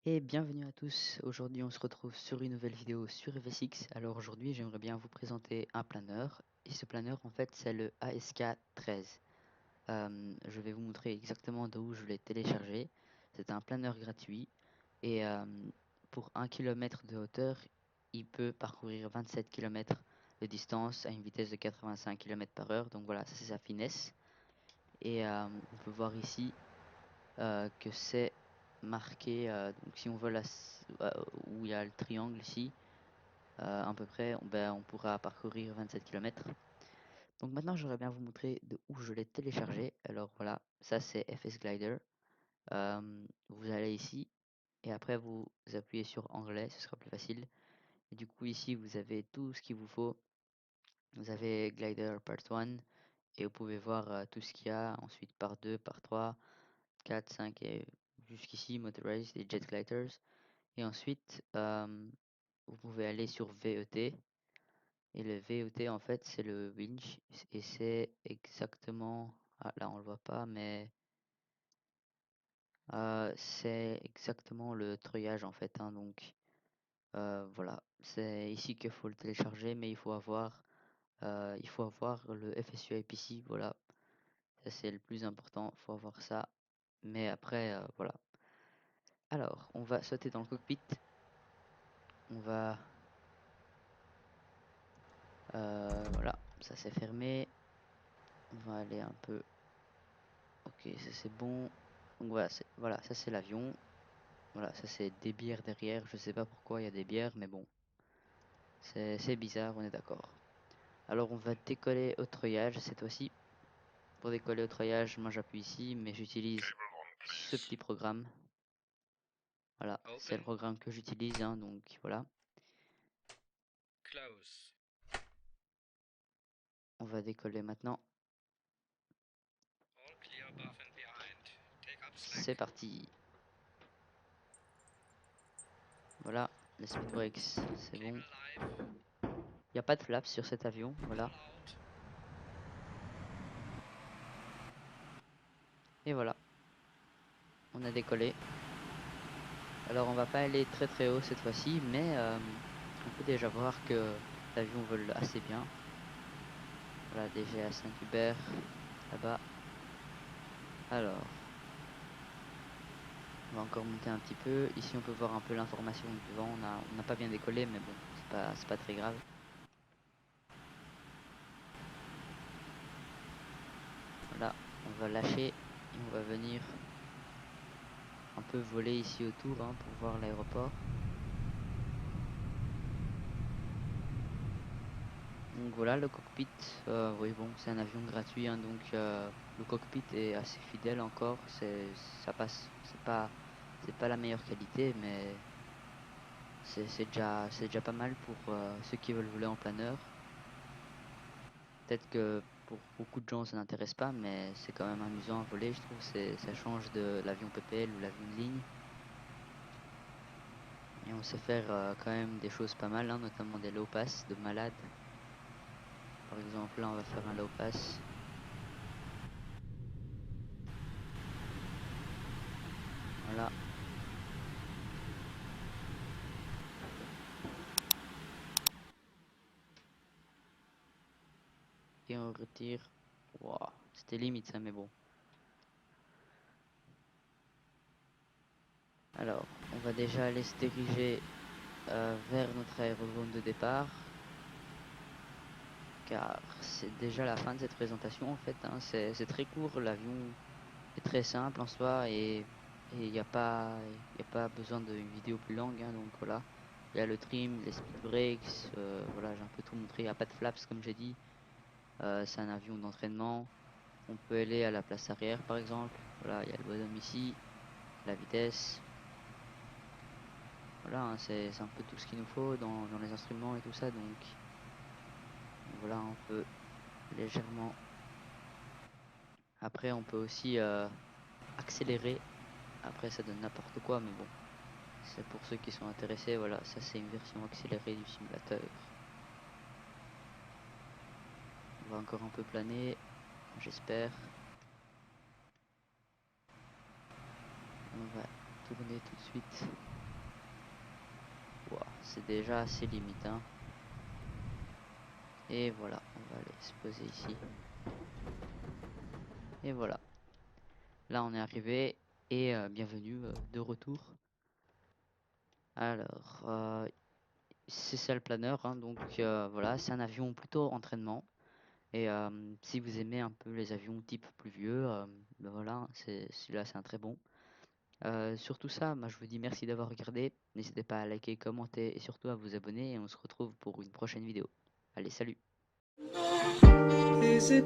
Et bienvenue à tous. Aujourd'hui, on se retrouve sur une nouvelle vidéo sur FSX. Alors aujourd'hui, j'aimerais bien vous présenter un planeur. Et ce planeur, en fait, c'est le ASK13. Je vais vous montrer exactement d'où je l'ai téléchargé. C'est un planeur gratuit. Et pour 1 km de hauteur, il peut parcourir 27 km de distance à une vitesse de 85 km par heure. Donc voilà, ça c'est sa finesse. Et on peut voir ici que c'est marqué, donc si on veut où il y a le triangle ici, à peu près, on pourra parcourir 27 km. Donc maintenant j'aimerais bien vous montrer de où je l'ai téléchargé. Alors voilà, ça c'est FS Glider. Vous allez ici et après vous appuyez sur anglais, ce sera plus facile. Et du coup ici vous avez tout ce qu'il vous faut. Vous avez Glider Part 1 et vous pouvez voir tout ce qu'il y a. Ensuite par 2, par 3, 4, 5 et jusqu'ici Motorized et Jet Gliders. Et ensuite, vous pouvez aller sur VET. Et le VET, en fait, c'est le winch. Et c'est exactement... Ah, là, on le voit pas, mais c'est exactement le treuillage, en fait, hein. Donc, voilà. C'est ici qu'il faut le télécharger, mais il faut avoir le FSU IPC. Voilà. Ça, c'est le plus important. Il faut avoir ça. Mais après, voilà. Alors, on va sauter dans le cockpit. On va... voilà, ça c'est fermé. On va aller un peu. Ok, ça c'est bon. Donc voilà, ça c'est l'avion. Voilà, ça c'est des bières derrière. Je sais pas pourquoi il y a des bières, mais bon, c'est bizarre, on est d'accord. Alors on va décoller au treuillage cette fois-ci. Pour décoller au treuillage, moi j'appuie ici, mais j'utilise ce petit programme. Voilà, c'est le programme que j'utilise, hein, donc voilà. Close. On va décoller maintenant. All clear above and behind. Take up C'est slack. parti. Voilà, les speed brakes, c'est bon. Cable alive. Il n'y a pas de flaps sur cet avion, voilà. All out. Et voilà, on a décollé. Alors on va pas aller très très haut cette fois-ci, mais on peut déjà voir que l'avion vole assez bien. Voilà, DG à Saint-Hubert, là-bas. Alors, on va encore monter un petit peu. Ici on peut voir un peu l'information du vent. On n'a pas bien décollé, mais bon, c'est pas très grave. Voilà, on va lâcher et on va venir un peu voler ici autour, hein, pour voir l'aéroport. Donc voilà le cockpit, oui bon c'est un avion gratuit, hein, donc le cockpit est assez fidèle encore, ça passe, c'est pas la meilleure qualité, mais c'est déjà pas mal pour ceux qui veulent voler en planeur. Peut-être que pour beaucoup de gens ça n'intéresse pas, mais c'est quand même amusant à voler, je trouve, ça change de l'avion PPL ou l'avion de ligne. Et on sait faire quand même des choses pas mal, hein, notamment des low pass de malade. Par exemple là on va faire un low pass. Voilà. Et on retire. Wow, c'était limite ça, mais bon. Alors, on va déjà aller se diriger vers notre aérodrome de départ. Car c'est déjà la fin de cette présentation en fait, hein. C'est très court, l'avion est très simple en soi et il n'y a y a pas besoin d'une vidéo plus longue, hein, donc voilà. Il y a le trim, les speed brakes, voilà, j'ai un peu tout montré. Il n'y a pas de flaps comme j'ai dit. C'est un avion d'entraînement. On peut aller à la place arrière par exemple. Voilà, il y a le bonhomme ici, la vitesse. Voilà, hein, c'est un peu tout ce qu'il nous faut dans les instruments et tout ça. Donc voilà, on peut légèrement. Après, on peut aussi accélérer. Après, ça donne n'importe quoi, mais bon, c'est pour ceux qui sont intéressés. Voilà, ça c'est une version accélérée du simulateur. On va encore un peu planer, j'espère. On va tourner tout de suite. c'est déjà assez limite, hein. Et voilà, on va aller se poser ici. Et voilà. Là, on est arrivé et bienvenue de retour. Alors, c'est ça le planeur, hein, donc voilà, c'est un avion plutôt entraînement. Et si vous aimez un peu les avions type pluvieux, ben voilà, celui-là c'est un très bon. Sur tout ça, moi je vous dis merci d'avoir regardé. N'hésitez pas à liker, commenter et surtout à vous abonner. Et on se retrouve pour une prochaine vidéo. Allez, salut! Is it